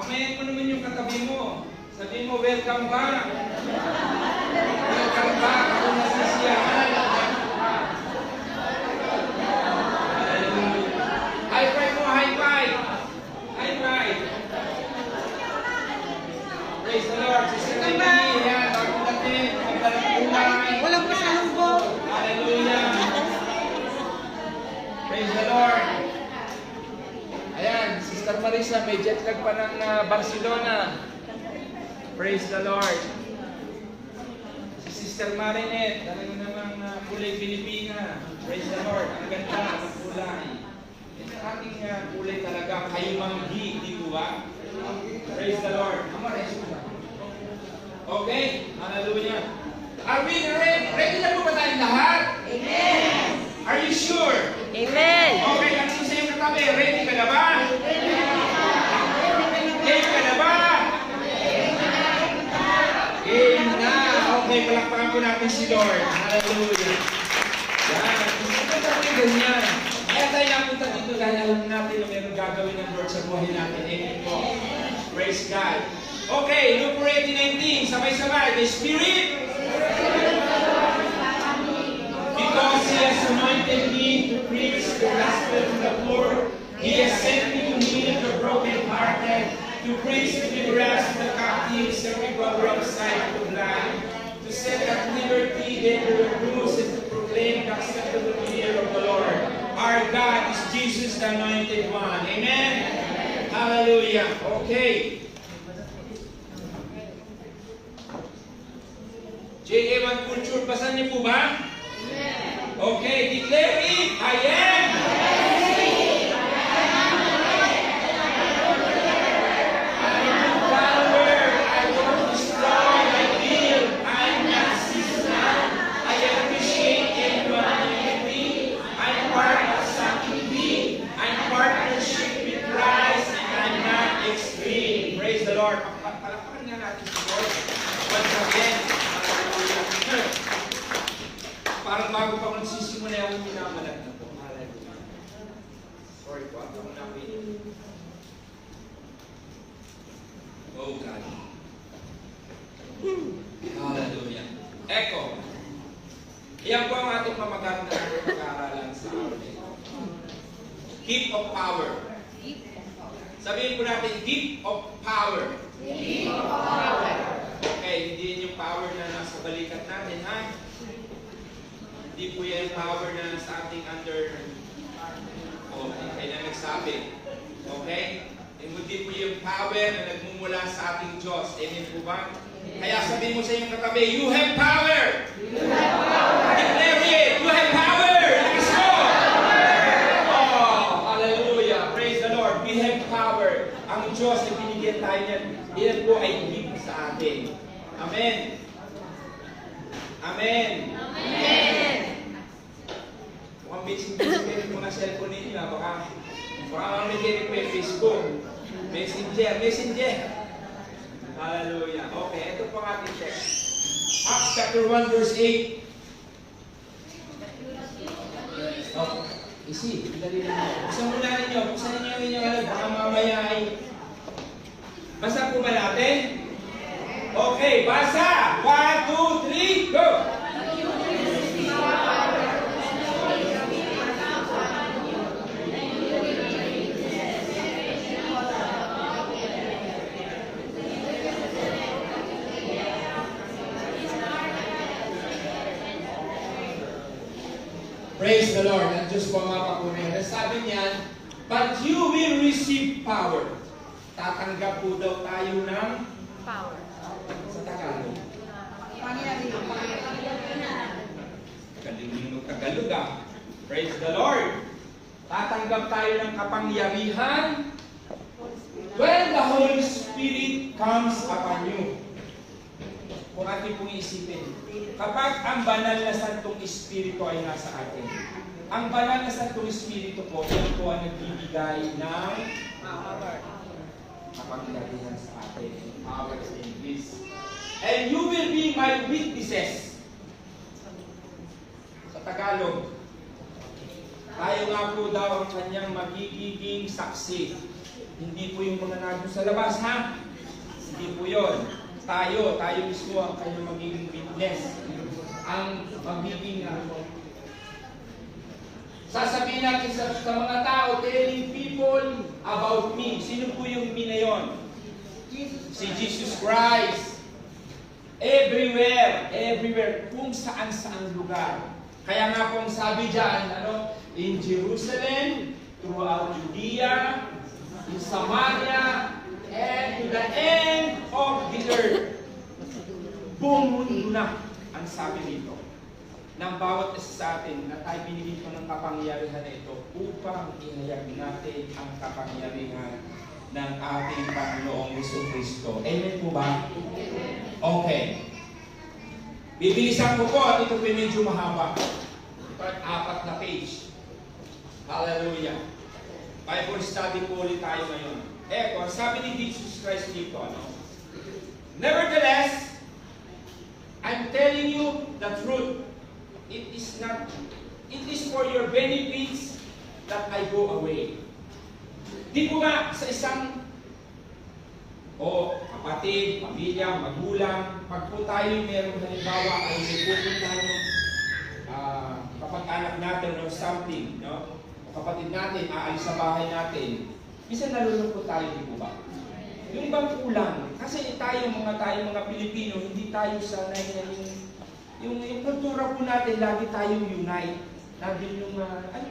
Kamayan mo naman yung katabi mo. Sabihin mo, welcome back. Welcome back. Ako nasisiyahan. High five mo, high five. High five. Praise the Lord. Sister Emily, yan. Bago natin. Ang dalang kulay. Walang pasalubong. Hallelujah. Praise the Lord. Ayan, Sister Marisa, may jet lag pa ng Barcelona. Praise the Lord. Si Sister Marinette, talaga namang kulay Pilipina. Praise the Lord. Ang ganda ng kulay. Ito ating kulay talaga, kaimanggi, di ba? Praise the Lord. Okay? Hallelujah. Are we ready? Ready na po ba tayong lahat? Amen. Are you sure? Amen. Okay, kanino sa iyong katabi? Ready ka na ba? Ready ka na ba? Game na. Okay, palakpakan po natin si Lord. Hallelujah. Yan. Gusto natin ganyan. Kaya tayo napunta dito dahil alam natin na meron gagawin ng Lord sa buhay natin. Amen po. Praise God. Okay, Luke 18:19. Sabay-sabay. The Spirit. Because He has anointed me to preach the gospel to the poor, He has sent me to heal the broken-hearted, to preach deliverance to the captives, the recovery of sight to the blind, to set at liberty them who are bruised, and to proclaim the acceptable year of the Lord. Our God is Jesus, the Anointed One. Amen? Hallelujah. Okay. J.A.1 Culture, basan niyo po ba? Okay, declare it. I am. Parang bago pa kung sisimula yung minamalat na po. Hallelujah. Sorry po, ako na wait. Oh God. Hallelujah. Echo. Iyan po ang ating pamagat na pag-aaralan sa araw na ito. Gift of power. Sabihin po natin, gift of power. Gift of power. Okay, hindi yun yung power na nasa balikat natin, ha? Hindi po yan power na sa ating under kailan nagsabi. Okay? Hindi po yung power na nagmumula sa ating Diyos. Amen po ba? Kaya sabihin mo sa iyong katabi, you have power! You have power! Declare it! You have power! Lakas mo! Oh, hallelujah! Praise the Lord! We have power. Ang Diyos na binigyan tayo niyan, yan po ay gift sa atin. Amen! Amen! Amen! Mukhang busy mo na cellphone ninyo. Baka mamigay po yung Facebook. Messenger. Hallelujah. Okay, ito po ang ating text. Acts chapter 1 verse 8. Okay. Easy. Dali lang. Buksan muna ninyo. Buksan ninyo yung inyong alam. Baka mamaya ay... Basa po ba natin? Okay, basa! 1, 2, 3, go! Praise the Lord. Ang Diyos po mga papunay. Sabi niya, but you will receive power. Tatanggap po daw tayo ng Power. sa Tagalog. Galing yung Tagalog ah. Praise the Lord. Tatanggap tayo ng kapangyarihan when the Holy Spirit comes upon you. Kung ating pong isipin, kapag ang banal na Santong Espiritu ay nasa atin, ang banal na Santong Espiritu po, yan po ang nagbibigay ng kapangyarihan sa atin. Power is in this. And you will be my witnesses. Sa Tagalog, tayo nga po daw ang kanyang magiging saksi. Hindi po yung mga nandun sa labas, ha? Hindi po yun. Tayo mismo ang kanyang magiging witness. Ang magiging sasabihin natin sa mga tao, telling people about me. Sino po yung me na yun? Si Jesus Christ. Everywhere, kung saan-saan lugar. Kaya nga pong sabi dyan, in Jerusalem, throughout Judea, in Samaria, and to the end of the earth. Buong mundo na ang sabi dito ng bawat isa sa atin na tayo binigyan ko ng kapangyarihan na ito upang inayag natin ang kapangyarihan ng ating Panginoong Jesucristo. Amen po ba? Okay. Bibilisan ko po at ito po medyo mahaba. Ito ay 4 na page. Hallelujah. Bible study po ulit tayo ngayon. Eto, sabi ni Jesus Christ dito, Nevertheless, I'm telling you the truth. It is for your benefits that I go away. Di po ba sa isang kapatid, pamilya, magulang, pag po tayo meron halimbawa ay may pupuntahan kapag-anak natin or something, no? O kapatid natin, aalis sa bahay natin, minsan nalulungkot tayo, di po ba? Yung ibang kulang, kasi tayo mga Pilipino, hindi tayo sanay na yung kultura po natin, lagi tayong unite. Lagi yung,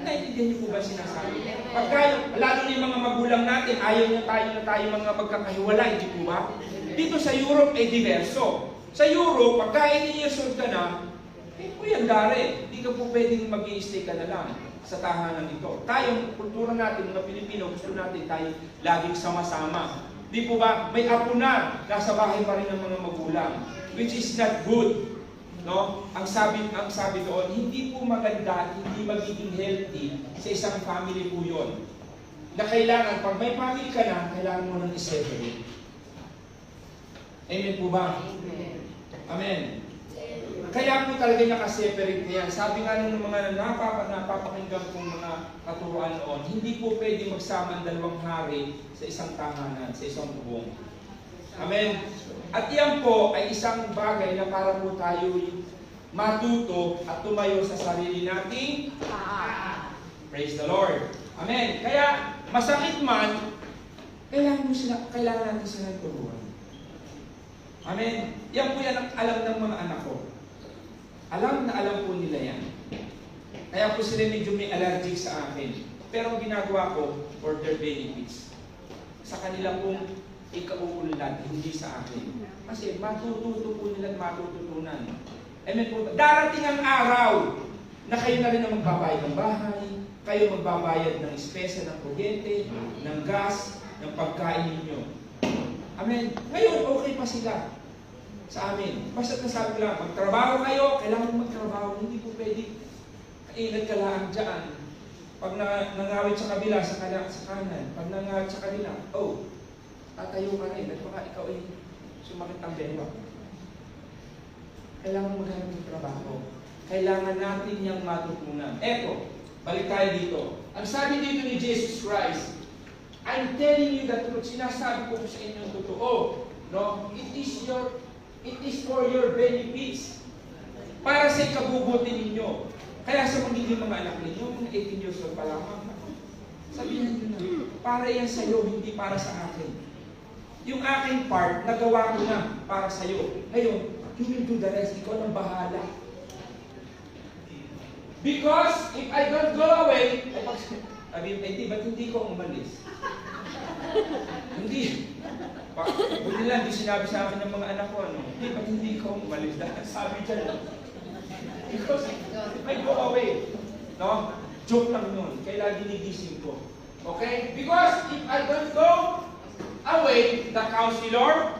naiintindihan niyo po ba sinasabi? Pagka, lalo na yung mga magulang natin, ayaw na tayo mga magkakahiwalay, di po ba? Dito sa Europe ay diverso. Sa Europe, pagka 18 years old ka na, po yan dari. Hindi ka po pwedeng mag-i-stay ka na lang sa tahanan ito. Tayong kultura natin, mga Pilipino, gusto natin tayo laging sama-sama. Di po ba? May apo na, nasa bahay pa rin ng mga magulang, which is not good. No? Ang sabi doon, hindi po maganda, hindi magiging healthy sa isang family po yun. Na kailangan, pag may family ka na, kailangan mo nang i-separate. Amen po ba? Amen. Kaya po talaga nakaseparate niya. Sabi nga ng mga napapakinggan kong mga katuruan noon, hindi po pwede magsama ang dalawang hari sa isang tahanan, sa isang bubong. Amen. At iyan po ay isang bagay na para po tayo matuto at tumayo sa sarili nating praise the Lord. Amen. Kaya masakit man, kailangan natin silang turuan. Amen. Yan po yan ang alam ng mga anak ko. Alam na alam po nila yan. Kaya po sila medyo may allergic sa akin. Pero ang ginagawa ko for their benefits. Sa kanila pong ikauulan, hindi sa akin. Kasi matututo po nila at matututunan. Amen po. Darating ang araw na kayo na rin ang magbabayad ng bahay, kayo magbabayad ng espesa, ng kuryente, ng gas, ng pagkain ninyo. Amen. Ngayon, okay pa sila sa amin. Basta nasabi lang, magtrabaho kayo, kailangan magtrabaho. Hindi po pwede kainag ka lang dyan. Pag nangawit sa kabila, sa kanan. Pag nangawit sa kanila, tatayo ka rin. At baka ikaw ay sumakit ang belo. Kailangan maghanap ng trabaho. Kailangan natin niyang matutunan. Eto, balik tayo dito. Ang sabi dito ni Jesus Christ, I'm telling you the truth. Sinasabi ko sa inyo ang totoo. No? It is for your benefits. Para sa ikabubuti ninyo. Kaya sa magiging mga anak ninyo, mga 18 years old pa lamang, sabihin nyo na, para yan sa'yo, hindi para sa akin. Yung aking part, nagawa ko na para sa'yo. Ngayon, you will do the rest. Ikaw nang bahala. Because if I don't go away, sabi, ba't hindi ko umalis? Hindi. Buti lang, di sinabi sa akin ng mga anak ko, ba't hindi ko umalis? Sabi dyan, because if I go away, no? Joke lang yun. Kailangan ginigising ko. Okay? Because if I don't go away, the counselor,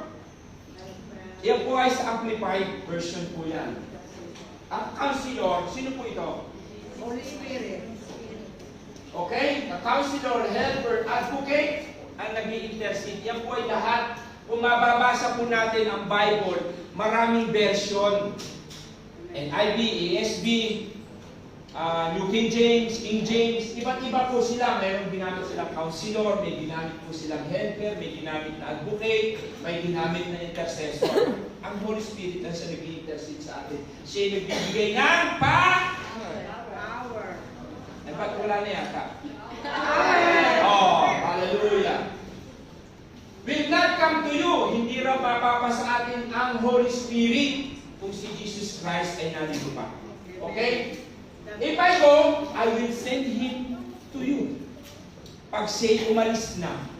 yan po ay sa amplified version po yan. Ang counselor, sino po ito? Holy Spirit. Okay? The counselor, helper, advocate, ang nag-i-intercede. Yan po ay lahat. Kung mababasa po natin ang Bible, maraming version. NIV, ESV, New King James, King James, iba't iba po sila. Mayroong ginamit silang counselor, may ginamit po silang helper, may ginamit na advocate, may ginamit na intercessor. Ang Holy Spirit na siya nag-intercede sa atin. Siya nagbibigay ng Power. Ay, ba't wala na yata? Power. Oh, hallelujah. Will not come to you. Hindi raw papapa sa atin ang Holy Spirit kung si Jesus Christ ay nandito pa. Okay? If I go, I will send Him to you. Pag siya'y umalis na,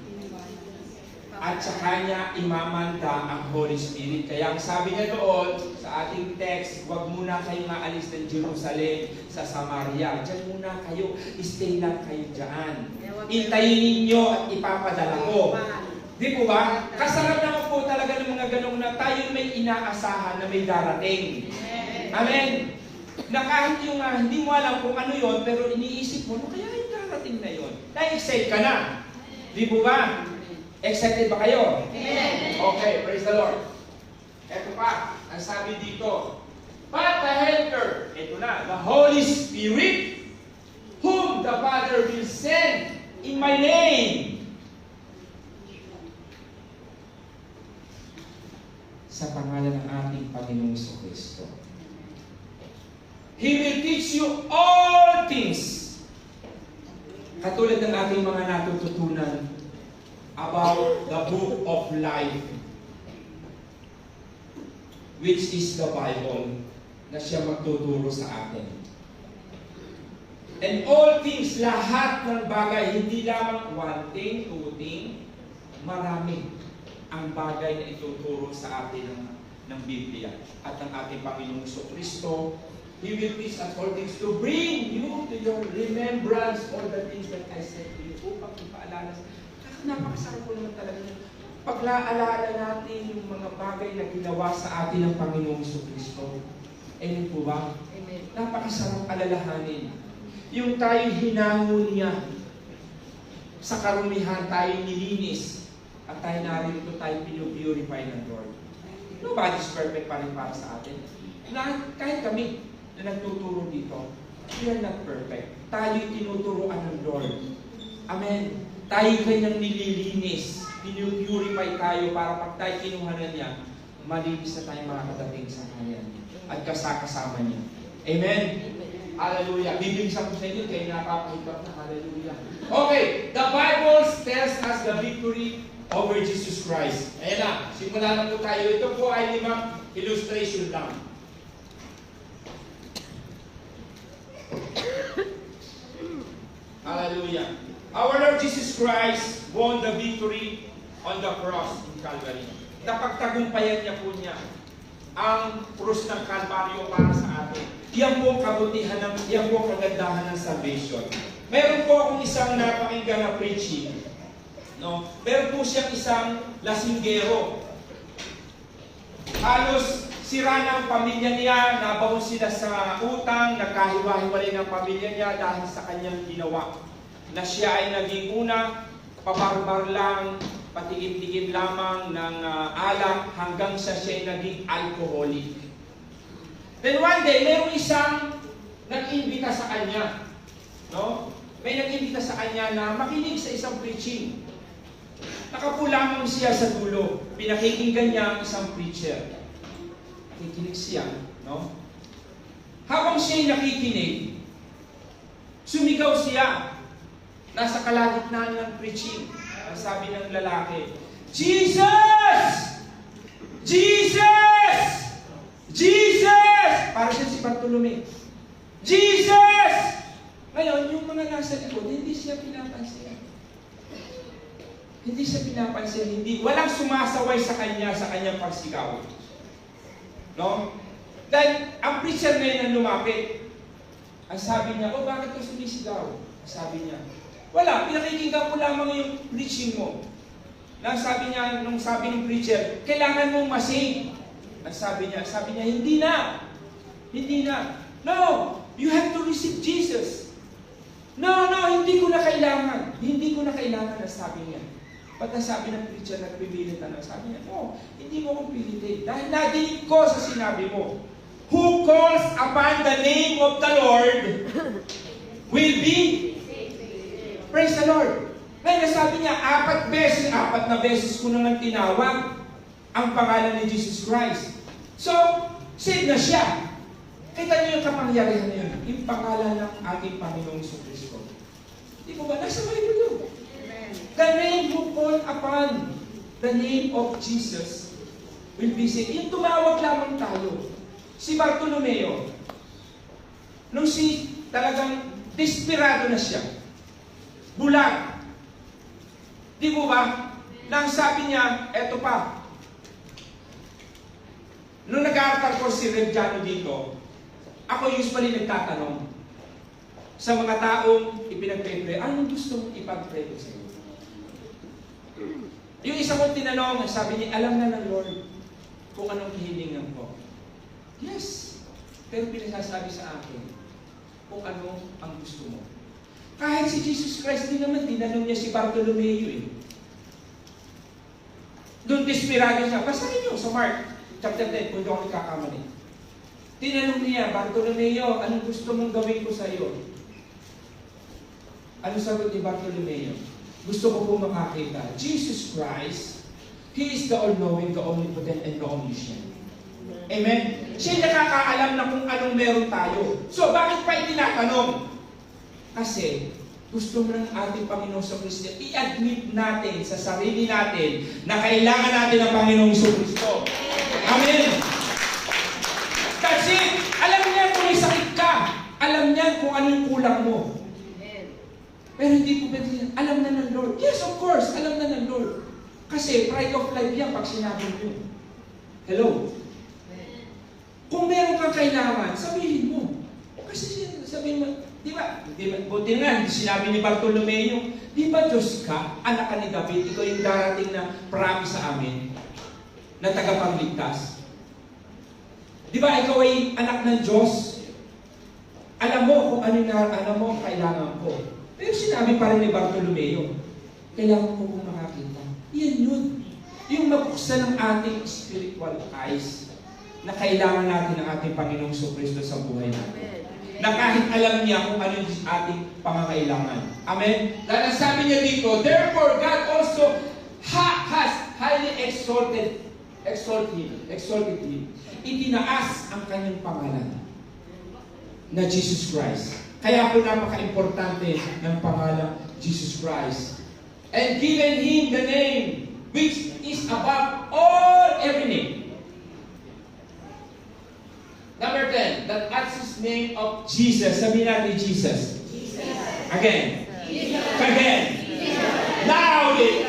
at sa Kanya imamanda ang Holy Spirit. Kaya ang sabi niya doon sa ating text, huwag muna kayong maalis ng Jerusalem sa Samaria. Diyan muna kayo, stay lang kayo dyan. Intayin ninyo at ipapadala ko. Di po ba? Kasarap naman po talaga ng mga ganong na tayo may inaasahan na may darating. Amen. Na kahit yung hindi mo alam kung ano yon, pero iniisip mo, kaya yung darating na yon. Na-excite ka na. Di po ba? Excited ba kayo? Amen. Okay, praise the Lord. Ito pa, ang sabi dito, but the Helper, ito na, the Holy Spirit, whom the Father will send in my name. Sa pangalan ng ating Panginoong Kristo. He will teach you all things. Katulad ng ating mga natututunan about the book of life, which is the Bible, na siya magtuturo sa atin. And all things, lahat ng bagay, hindi lamang one thing, two thing, marami ang bagay na ituturo sa atin ng Biblia at ng ating Panginoong Kristo. He will teach us all things to bring you to your remembrance all the things that I said to you. Upang ipaalala. Napakasarap po naman talaga niya. Pag naaalala natin yung mga bagay na ginawa sa atin ng Panginoong Kristo. Amen po ba? Amen. Napakasarap alalahanin. Yung tayo hinango niya. Sa karumihan tayo nilinis. At tayo narito tayo pinupurify ng Lord. Nobody's perfect pa rin para sa atin. Kahit kami na nagtuturo dito, we are not perfect. Tayo tinuturoan ng Lord. Amen. Tayo kanyang nililinis. Pinupurify tayo para pag tayo kinuhanan niya, malinis na tayo makakadating sa Kanya at kasama niya. Amen? Hallelujah. Bibigyan ko sa inyo, kaya napapahigap na. Hallelujah. Okay, the Bible tells us the victory over Jesus Christ. Ayan na, simula na po tayo. Ito po ay 5 illustration lang. Hallelujah. Our Lord Jesus Christ won the victory on the cross in Calvary. Napagtagumpayan niya po niya ang krus ng Kalbaryo para sa atin. Yan po ang kabutihan ng, yan po ang kagandahan ng salvation. Meron po akong isang napakinggan na preaching. No? Meron po siyang isang lasinggero. Halos sira ng pamilya niya, nabaon sila sa utang, nagkahiwa-hiwalay ng pamilya niya dahil sa kanyang ginawa. Na siya ay naging una, pabarbar lang, patigim-tigim lamang ng alak hanggang sa siya ay naging alcoholic. Then one day, mayroong isang nag-imbita sa kanya. No? May nag-imbita sa kanya na makinig sa isang preaching. Nakapo lamang siya sa dulo. Pinakikinggan niya ang isang preacher. Nakikinig siya, no? Habang siya'y nakikinig, sumigaw siya. Nasa kalagitnaan ng preaching. Ang sabi ng lalaki, Jesus! Jesus! Jesus! Para siya si Bartolome. Jesus! Ngayon, yung mga nasa likod, hindi siya pinapansin. Hindi siya pinapansin, walang sumasaway sa kanyang pagsigaw. No? Then, ang preacher na yun ang lumapit. Ang sabi niya, bakit ka sumisigaw? Ang sabi niya, wala, pinakikinggan ko lamang yung preaching mo. Nang sabi niya, nung sabi ng preacher, kailangan mong masing. Ang sabi niya, hindi na. Hindi na. No, you have to receive Jesus. No, hindi ko na kailangan. Hindi ko na kailangan, ang sabi niya. Pag nasabi ng preacher, nagpipilit na, sabi niya, no, hindi mo akong pilitin. Dahil nadinig ko sa sinabi mo. who calls upon the name of the Lord will be, praise the Lord. Ngayon, sabi niya, 4 na beses ko naman tinawag ang pangalan ni Jesus Christ. So, saved na siya. Kita niyo yung kapangyarihan na yun, yung pangalan ng ating Panginoong Kristo. Di ba? Nasa Bible yun. The name who call upon the name of Jesus will be saved. Yung tumawag lamang tayo. Si Bartolomeo, nung talagang desperado na siya, bulag. Di ba? Nang sabi niya, eto pa, nung nag-aaral ko si Rev Jano dito, ako usually nagtatanong sa mga taong ipinag-pray, anong gusto mong ipag-pray ko sa iyo? Yung isa kong tinanong, sabi niya, alam na ng Lord kung anong hihilingan ko. Yes, pero pinasasabi sa akin kung ano ang gusto mo. Kahit si Jesus Christ din naman, tinanong niya si Bartolomeo eh. Doon desperado siya. Basahin niyo sa Mark chapter 10, kung hindi ako nagkakamali. Tinanong niya, Bartolomeo, anong gusto mong gawin ko sa iyo? Ano sagot ni Bartolomeo? Gusto ko po makakita. Jesus Christ, He is the all-knowing, the omnipotent, and the omniscient. Amen? Siya nakakaalam na kung anong meron tayo. So, bakit pa itinatanong? Kasi, gusto mo ng ating Panginoong Kristo, i-admit natin sa sarili natin na kailangan natin ang Panginoong Kristo. Amen? Kasi, alam niya kung may sakit ka. Alam niya kung ano yung kulang mo. Pero hindi po pwede, alam na ng Lord. Yes, of course, alam na ng Lord. Kasi pride of life yan pag sinabi mo. Hello? Kung meron kang kailangan, sabihin mo. Kasi sabihin mo, di ba? Buti nga, sinabi ni Bartolomeo, di ba Diyos ka, anak ka ni David, ikaw yung darating na promise sa amin, na tagapagligtas. Di ba ikaw ay anak ng Diyos? Alam mo kung ano mo kailangan ko. Pero sinabi pa rin ni Bartolomeo, kailangan ko kung makakita. Yan yun. Yung mabuksan ng ating spiritual eyes na kailangan natin ng ating Panginoong Kristo sa buhay natin. Na kahit alam niya kung ano yung ating pangangailangan. Amen? Dahil sabi niya dito, therefore God also has highly exalted him. Itinaas ang kanyang pangalan na Jesus Christ. Kaya po napaka-importante ng pangalan Jesus Christ. And given Him the name which is above all every name. Number 10, that at His name of Jesus. Sabihin natin Jesus. Again. Again. Loudly.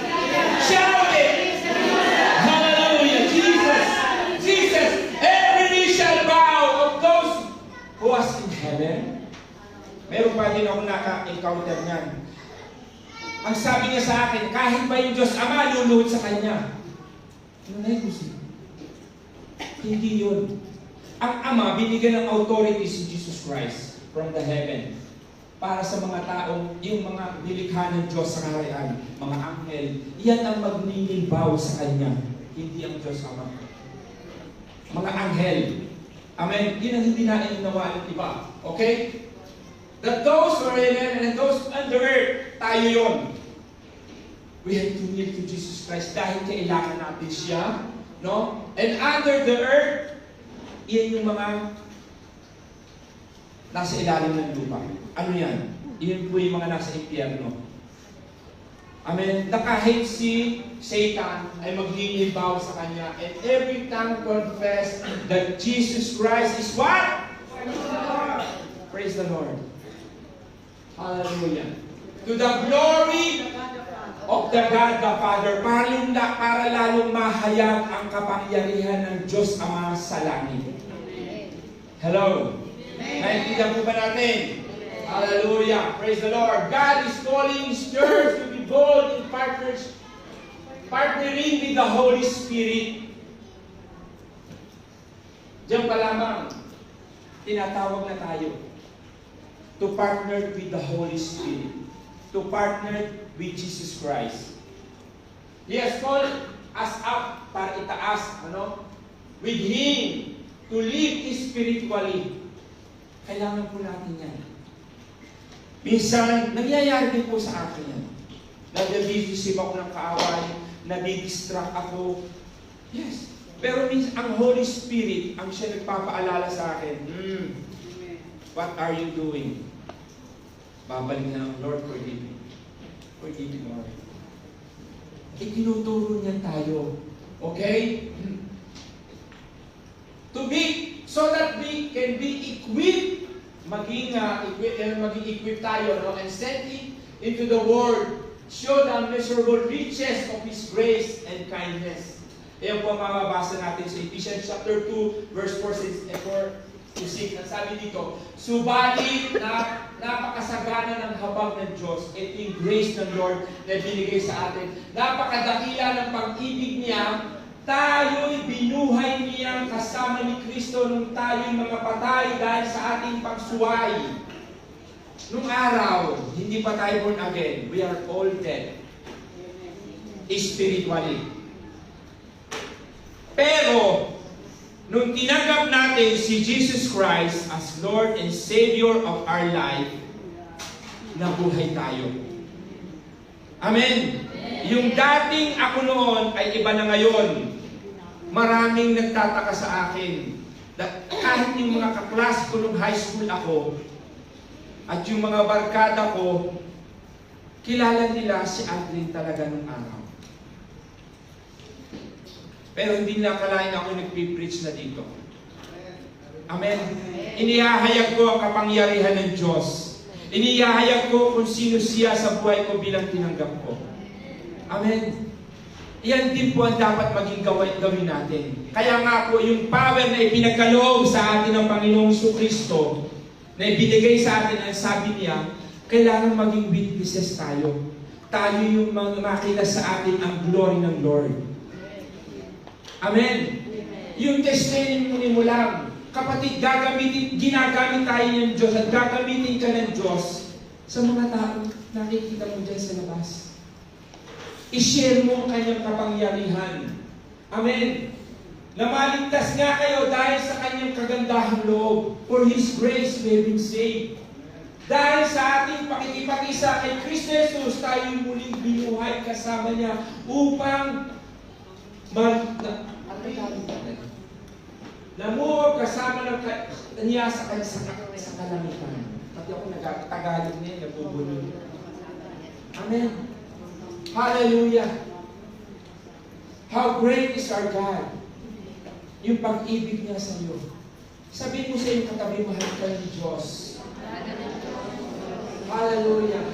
Shout it. Hallelujah. Jesus. Jesus. Every knee shall bow of those who was in heaven. Meron pa din ako naka-encounter niyan. Ang sabi niya sa akin, kahit ba yung Diyos Ama, luluhod sa Kanya. Ano na yun? Hindi yun. Ang Ama, binigyan ng authority si Jesus Christ from the heaven para sa mga taong, yung mga nilikha ng Diyos sa kaharian, mga anghel, yan ang magninibaw sa Kanya, hindi ang Diyos Ama. Mga anghel. Amen? Yun ang hindi natin nawa ng iba. Okay? That those who are in heaven and those under earth, tayo yun. We have to kneel to Jesus Christ dahil kailangan natin siya. No? And under the earth, iyan yung mga nasa ilalim ng lupa. Ano yan? Iyan po yung mga nasa impyerno. Amen? Na kahit si Satan ay maglilibaw sa kanya and every tongue confess that Jesus Christ is what? Praise the Lord. Hallelujah. To the glory of the God the Father, para lalong mahayag ang kapangyarihan ng Diyos Ama sa langit. Hello? Naintindihan po ba natin? Hallelujah. Praise the Lord. God is calling His church to be bold in partnering with the Holy Spirit. Diyan pa lamang, tinatawag na tayo to partner with the Holy Spirit, to partner with Jesus Christ. He has called us up para itaas, with Him, to to live spiritually. Kailangan po natin yan. Minsan, nangyayari din po sa akin yan. Nag-receive ako ng kaaway, nadidistract ako. Yes. Pero minsan, ang Holy Spirit, ang siya nagpapaalala sa akin, what are you doing? Babalik na, Lord, forgive me. Forgive me, Lord. Itinuturo niya tayo. Okay? To be, so that we can be equipped, maging equipped tayo, no? And sent into the world, show the unmeasurable riches of His grace and kindness. Ayan po ang mababasa natin sa Ephesians chapter 2, verse 4 to 6. Ang sabi dito, subalit na napakasagana ng habag ng Diyos, ito yung grace ng Lord na binigay sa atin. Napakadakila ng pag-ibig niya, tayo'y binuhay niya kasama ni Kristo nung tayo'y mga patay dahil sa ating pagsuway. Nung araw, hindi pa tayo born again. We are all dead. Spiritually. Pero, nung tinanggap natin si Jesus Christ as Lord and Savior of our life, nabuhay tayo. Amen. Yung dating ako noon ay iba na ngayon. Maraming nagtataka sa akin. Kahit yung mga kaklas ko nung high school ako, at yung mga barkada ko, kilala nila si Aldrin talaga nung araw. Pero hindi nila akalain ako nagpipreach na dito. Amen. Inihahayag ko ang kapangyarihan ng Diyos. Inihahayag ko kung sino siya sa buhay ko bilang tinanggap ko. Amen. Yan din po ang dapat maging gawin natin. Kaya nga po, yung power na ipinagkaloob sa atin ng Panginoong Kristo, na ibinigay sa atin, ang sabi niya, kailangan maging witnesses tayo. Tayo yung makita sa atin ang glory ng Lord. Amen. Yung testimony mo lang, kapatid, ginagamit tayo ng Diyos at gagamitin ka ng Diyos sa mga tao nakikita mo dyan sa labas. I-share mo ang kanyang kapangyarihan. Amen. Na maligtas nga kayo dahil sa kanyang kagandahang loob. For His grace we have been saved. Dahil sa ating pakikipag-isa kay Kristo Jesus, tayo muling binuhay kasama niya upang namuhog kasama niya sa kalamitan. Pati ako nagtagalog niya, nabubulong. Amen. Hallelujah. How great is our God. Yung pag-ibig niya sa iyo. Sabihin mo sa iyong katabi, mahal ka ng Diyos. Hallelujah.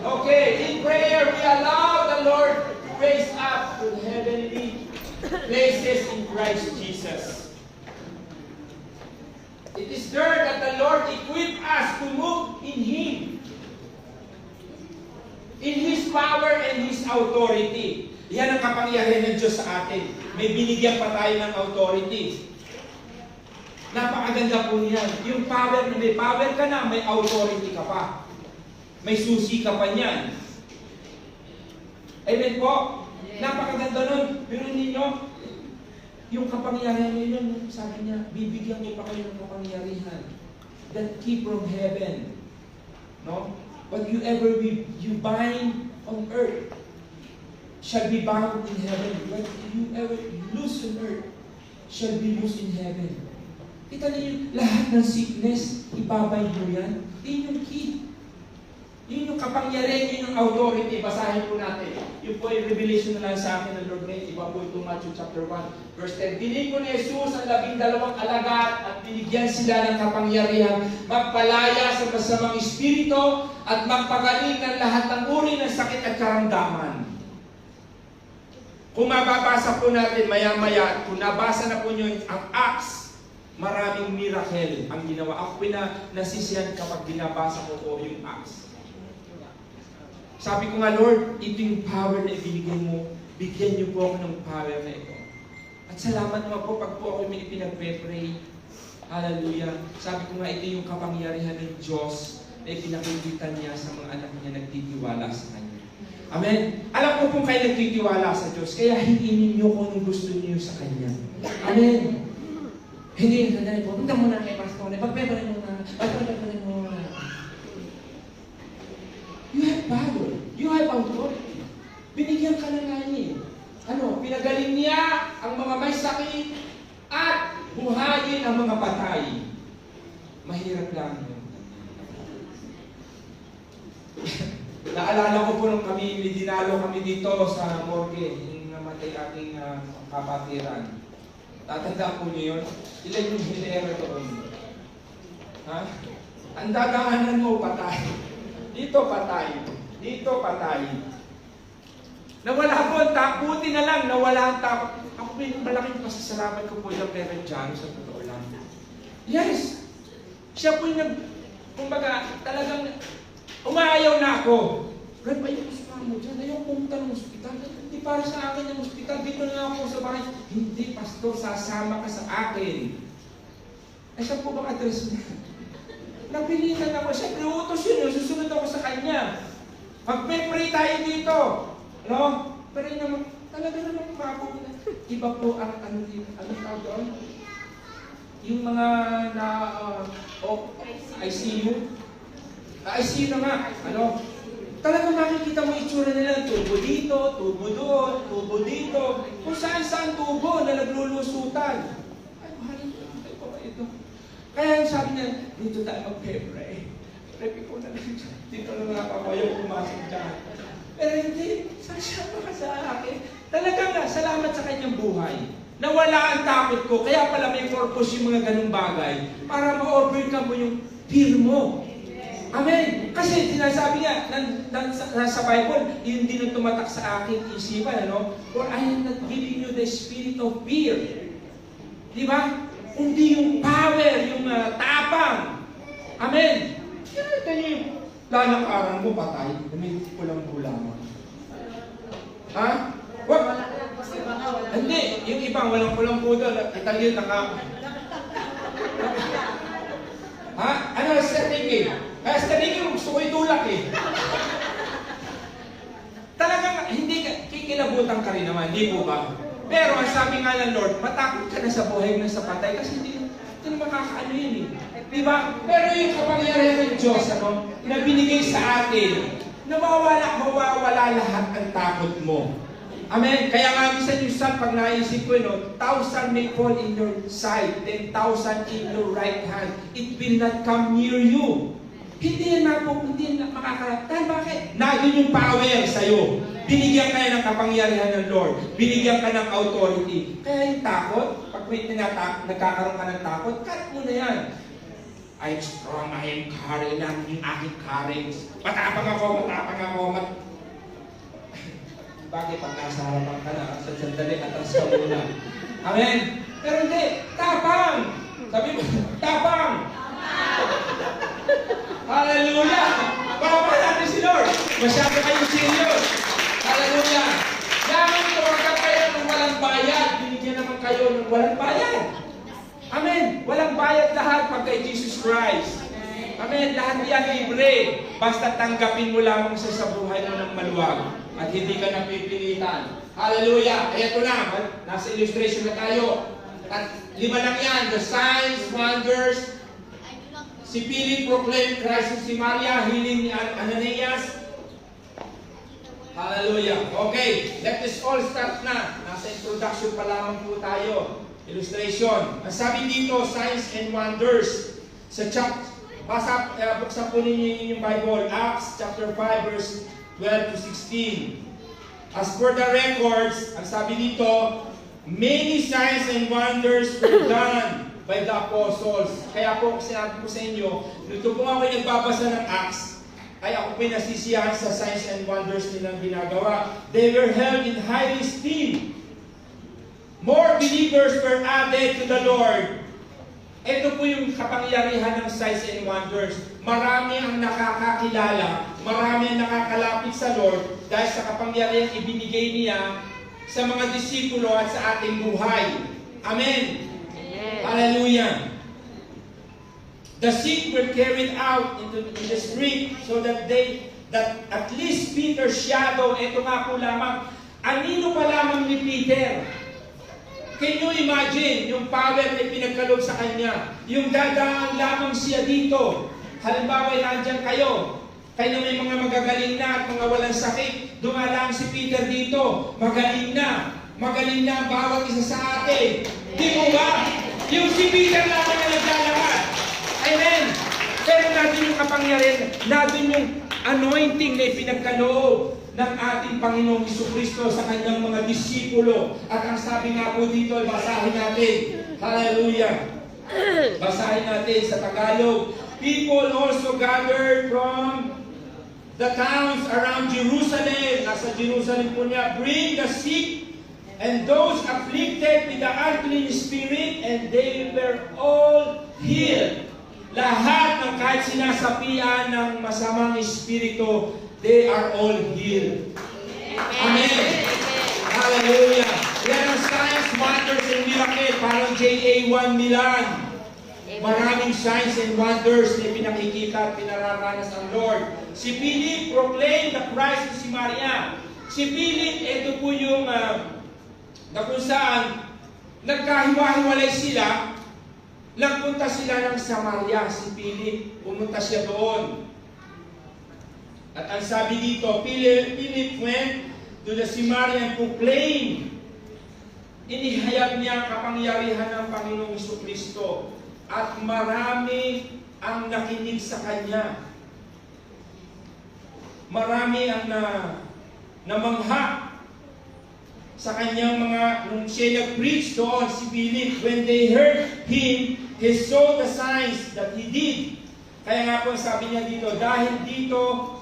Okay, in prayer, we allow the Lord to raise up to heavenly places in Christ Jesus. It is there that the Lord equipped us to move in Him. In His power and His authority. Yan ang kapangyarihan ng Diyos sa atin. May binigyan pa tayo ng authority. Napakaganda po niyan. Yung power, may power ka na, may authority ka pa. May susi ka pa niyan. Amen po? Napakaganda nun. Pero ninyo, yung kapangyarihan ninyo, sabi niya, bibigyan ko pa kayo ng kapangyarihan that keep from heaven. No? Whatever you bind on earth shall be bound in heaven. What you ever loose on earth shall be loose in heaven. Kita niyo, lahat ng sickness, ibabind mo yan. Yun yung key. Yun yung kapangyarihan, yun yung authority. Basahin po natin. Yun po yung revelation na lang sa akin ng Lord Grace. Iba po ito Matthew chapter 1, verse 10. Dinig ko ni Jesus ang 12 alagad at binigyan sila ng kapangyarihan magpalaya sa masamang espiritu at magpagaling ng lahat ng uri ng sakit at karamdaman. Kung mababasa po natin maya-maya, kung nabasa na po nyo ang Acts, maraming miracle ang ginawa. Ako nasisiyan kapag binabasa ko po yung Acts. Sabi ko nga, Lord, ito yung power na ibinigay mo. Bigyan niyo po ako ng power na ito. At salamat naman po pag po ako may ipinagpe-pray. Hallelujah. Sabi ko nga, ito yung kapangyarihan ng Diyos na ipinakikita niya sa mga anak niya nagtitiwala sa Kanya. Amen. Alam ko kung kayo nagtitiwala sa Diyos, kaya hinginin niyo kung anong gusto niyo sa Kanya. Amen. Hindi, sandali po. Punta muna kay Pastor. Pagpeparin muna. Pagpeparin muna. You have power. You have authority. Binigyan ka na nga niya. Ano? Pinagaling niya ang mga may sakit at buhayin ang mga patay. Mahirap lang yun. Naalala ko po nung kami, dinalo kami dito sa morgue, yung namatay aking kapatiran. Tatanda po niyo yun? Ilan yung hilera doon? Ha? Ang dadaanan mo, patay. Dito patay. Dito patay. Nawala po ang takot. Buti na lang, nawala ang takot. Ako po yung malaking pasasalamat ko po yung Reverend John sa totoo lang. Yes! Siya po yung kumbaga, talagang umaayaw na ako. Red, pa yung kasama mo dyan. Ayaw pumunta ng ospital. Hindi para sa akin yung ospital. Dito na ako sa bahay. Hindi, Pastor, sasama ka sa akin. Ay, siya po bang address niya? Napilitan ako. Siyempre, utos yun. Susunod ako sa kanya. Mag-pray tayo dito. No? Pero yun naman, talaga naman mapupunta. Iba po ang ano tawag doon? Yung mga ICU. ICU na nga. Ano? Talagang makikita mo itsura nila. Tubo dito, tubo doon, tubo dito. Kung saan-saan tubo na naglulusutan. Ay, mahalin ko. Ay, pa ito. Kaya sabi niya, dito tayo mag-pray. Pray ko na lang. Dito na nga ako yung pumasok dyan. Pero hindi, sasya ka sa akin. Talagang salamat sa kanyang buhay. Nawala ang takot ko, kaya pala may purpose yung mga ganung bagay para ma-overcome mo yung fear mo. Amen. Kasi sinasabi nga, nasa Bible, yun din ang tumatak sa akin isipan, ano? For I am not giving you the spirit of fear. Di ba? Hindi yung power, yung tapang. Amen. Ito yung lalakaran mo, patay. May kulang-kulang. Ha? Wag. Hindi. Yung ibang walang kulang po doon. Italyon ha? Ano sa thinking? Kaya sa thinking, gusto ko itulak eh. Talagang hindi kikilabutan ka rin naman, di po ba? Pero ang sabi nga ng Lord, matakot ka na sa buhay na sa patay kasi hindi na makakaano yun eh. Di ba? Pero yung kapangyarihan ng Diyos, ano, na binigay sa atin, na mawawala lahat ng takot mo. Amen? Kaya nga minsan yung son, pag naisip ko, 1,000 may fall in your side, 10,000 in your right hand. It will not come near you. Hindi yan makakarap. Dahil bakit? Nandun yung power sa'yo. Binigyan ka ng kapangyarihan ng Lord. Binigyan ka ng authority. Kaya yung takot, pag may nagkakaroon ka ng takot, cut mo na yan. I'm strong, I am courage lang yung aking courage. Matapang ako. Bakit pag nasa harapan ka na, sa sandali, atras ka muna. Amen? Pero hindi, tapang! Sabi mo, tapang! Hallelujah! Papa natin si Lord! Masyado kayong serious! Hallelujah! Dapat tumagal kayo ng walang bayad. Binigyan naman kayo ng walang bayad. Amen! Walang bayad lahat pag kay Jesus Christ. Amen! Lahat yan libre. Basta tanggapin mo lamang sa buhay mo ng maluwag. At hindi ka napipilitan. Hallelujah! Ito na, nasa illustration na tayo. At 5 lang yan. The signs, wonders. Si Philip proclaimed Christ. Si Maria, healing ni Ananias. Hallelujah. Okay, let us all start na. Nasa introduction pa lamang po tayo. Illustration. Ang sabi dito, signs and wonders. Sa buksan po ninyo yung Bible. Acts chapter 5 verse 12 to 16. As per the records, ang sabi dito, many signs and wonders were done by the apostles. Kaya po, sinabi ko sa inyo, nito po ako nagbabasa ng Acts, ay ako po nasisiyahan sa signs and wonders nilang ginagawa. They were held in high esteem. More believers were added to the Lord. Ito po yung kapangyarihan ng signs and wonders. Marami ang nakakakilala, marami ang nakakalapit sa Lord dahil sa kapangyarihan ibinigay niya sa mga disipulo at sa ating buhay. Amen. Amen. Hallelujah. The sick were carried out into the street so that at least Peter's shadow, ito nga po lamang, anino pa lamang ni Peter? Can you imagine yung power na pinagkaloob sa kanya? Yung dadaan lamang siya dito. Halimbawa, nandyan kayo. Kayo na may mga magagaling na at mga walang sakit. Dumalang si Peter dito. Magaling na. Magaling na ang bawat isa sa atin. Di mo ba? Yung si Peter lamang na naglalakad. Amen. Pero natin yung kapangyarihan, natin yung anointing na ipinagkaloob ng ating Panginoong Jesucristo sa kanyang mga disipulo. At ang sabi nga po dito, basahin natin. Hallelujah. Basahin natin sa Tagalog. People also gathered from the towns around Jerusalem. Nasa Jerusalem po niya. Bring the sick and those afflicted with the unclean spirit, and they were all healed. Lahat ng kahit sinasapian ng masamang espiritu, they are all healed. Amen. Hallelujah. Yan ang signs, wonders, and miracles. Parang JA 1 Milan. Maraming signs and wonders na pinakikita at pinararanas ang Lord. Si Philip proclaimed the Christ to si Maria. Si Philip, ito po yung na kung saan nagkahiwa-hiwalay sila. Nagpunta sila ng Samaria, si Philip, pumunta siya doon. At ang sabi dito, Philip went to the Samaria and proclaimed. Inihayag niya ang kapangyarihan ng Panginoong Jesucristo. At marami ang nakinig sa kanya. Marami ang namangha sa kanyang mga, nung siya nag-preach doon, si Philip, when they heard him, he saw the signs that he did. Kaya nga po sabi niya dito, dahil dito,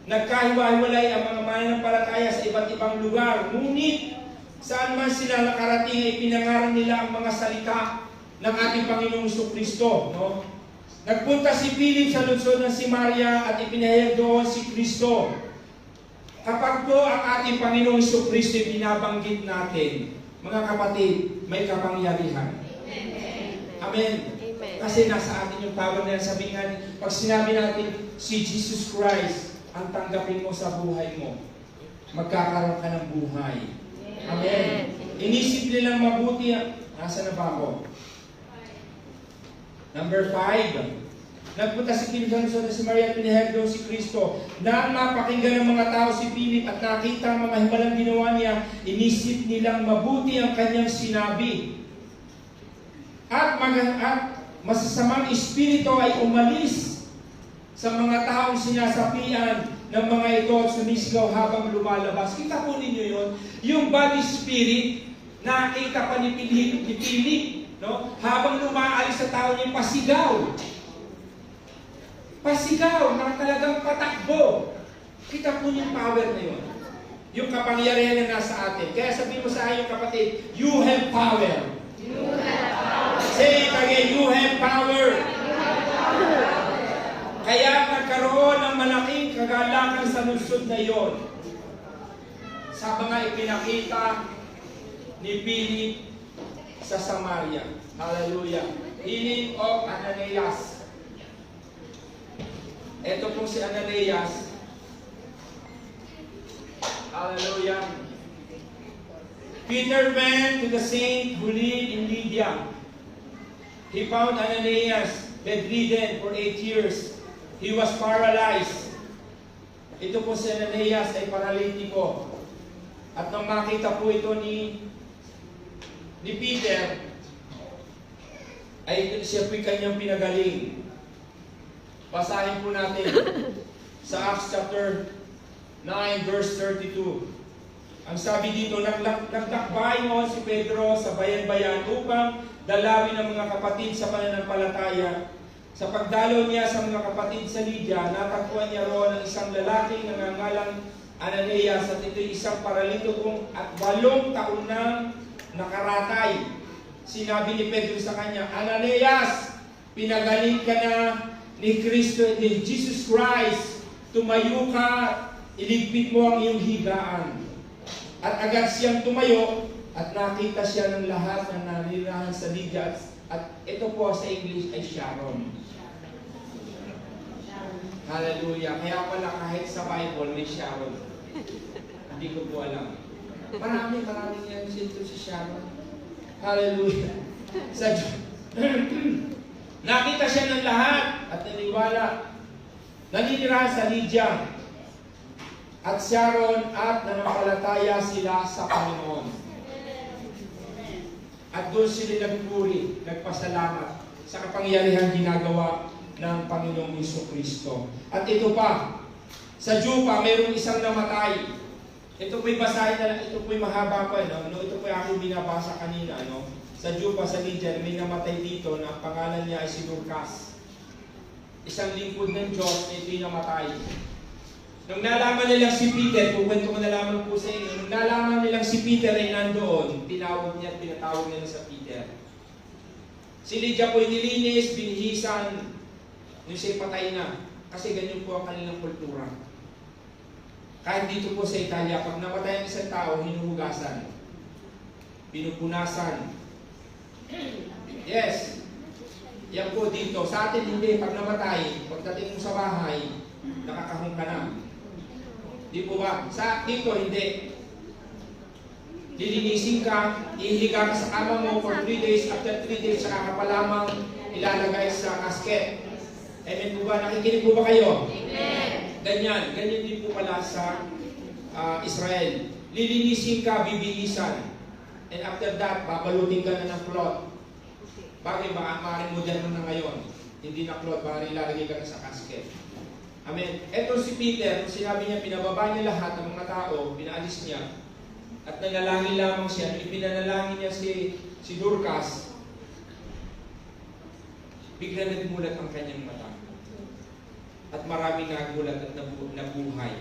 nagkahiwa-hiwalay ang mga mananampalataya sa iba't ibang lugar. Ngunit, saan man sila nakarating ay pinangaral nila ang mga salita ng ating Panginoong Jesucristo. No? Nagpunta si Philip sa lungsod ng Samaria at ipinahayag doon si Kristo. Kapag po ang ating Panginoong Jesucristo binabanggit natin, mga kapatid, may kapangyarihan. Amen. Kasi nasa atin yung power na yan. Sabi nga, pag sinabi natin, si Jesus Christ ang tanggapin mo sa buhay mo, magkakaroon ka ng buhay. Amen. Inisip nilang mabuti. Nasa na ba ako? Number 5. Nagpunta si Philip sa Samaria at pinahayag doon si Kristo. Nang mapakinggan ng mga tao si Philip at nakita ang mga himalang ginawa niya, inisip nilang mabuti ang kanyang sinabi. At masasamang espiritu ay umalis sa mga taong sinasapian ng mga ito at sumisigaw habang lumalabas. Kita po ninyo yun? Yung body spirit, nakita pa ni Philip, no? Habang lumaalis sa tao niya, pasigaw. Pasigaw na talagang patakbo. Kita po yung power na yun. Yung kapangyarihan na nasa atin. Kaya sabihin mo sa akin, kapatid, you have power. You have power. Say it again, you have power. Kaya nagkaroon ng malaking kagalakan sa lungsod na yon. Sa mga ipinakita ni Philip sa Samaria. Hallelujah. Healing of Ananias. Ito pong si Ananias. Hallelujah. Peter went to the saint who lived in Lydia. He found Ananias bedridden for 8 years. He was paralyzed. Ito po si Ananias ay paralitiko. At nang makita po ito ni Peter, ay siya po'y kanyang pinagaling. Basahin po natin sa Acts chapter 9 verse 32. Ang sabi dito, nagtakbay noon si Pedro sa bayan-bayan upang dalawin ang mga kapatid sa pananampalataya. Sa pagdalaw niya sa mga kapatid sa Lydia, natagpuan niya roon ang isang lalaking nangangalang Ananias at ito'y isang paralitikong at 8 taon nang nakaratay. Sinabi ni Pedro sa kanya, Ananias, pinagaling ka na ni Kristo, ni Jesus Christ, tumayo ka, iligpit mo ang iyong higaan. At agad siyang tumayo at nakita siya ng lahat ng nanirahan sa Lydia. At ito po sa English ay Sharon. Hallelujah. Kaya pala kahit sa Bible may Sharon. Hindi ko po alam. Maraming yan dito si Sharon. Hallelujah. Sa nakita siya ng lahat at naniwala. Naninirahan sa Lydia at Sharon at nanampalataya sila sa Panginoon. At doon sila nagpuri, nagpasalamat sa kapangyarihang ginagawa ng Panginoong Jesucristo. At ito pa, sa Jupa, mayroong isang namatay. Ito po'y basahin na, ito po'y mahaba pa, no? Ito po'y aking binabasa kanina, no? Sa Jupa, sa Lydia, may namatay dito na ang pangalan niya ay si Dorcas. Isang lingkod ng Diyos na ito'y namatay. Nung nalaman nilang si Peter, kukwento ko na lamang po sa inyo, nung nalaman nilang si Peter ay nandoon, tinawag niya at pinatawag nila sa Peter. Si Lydia po'y nilinis, binihisan, yung siya'y patay na. Kasi ganyan po ang kanilang kultura. Kahit dito po sa Italia, pag namatay ang isang tao, hinuhugasan. Pinupunasan. Yes. Yan po dito. Sa atin hindi. Pag namatay, pagdating mo sa bahay, nakakahong ka na. Di po ba? Dito hindi. Lilinisin ka, ihiga ka sa kama mo for 3 days. After 3 days, saka ka pa lamang ilalagay sa casket. Amen po ba? Nakikinig po ba kayo? Amen. Ganyan din po pala sa Israel. Lilinisin ka, bibihisan. And after that, babalutin ka na ng cloth. Bagay ba, maaaring moderno na ngayon. Hindi na cloth, maaaring ilalagay ka na sa casket. Amen. Eto si Peter, sinabi niya, pinababa niya lahat ng mga tao, pinaalis niya. At nanalangin lamang siya, ipinanalangin niya si Dorcas. Bigla nagmulat ang kanyang mata. At maraming nagulat at nabuhay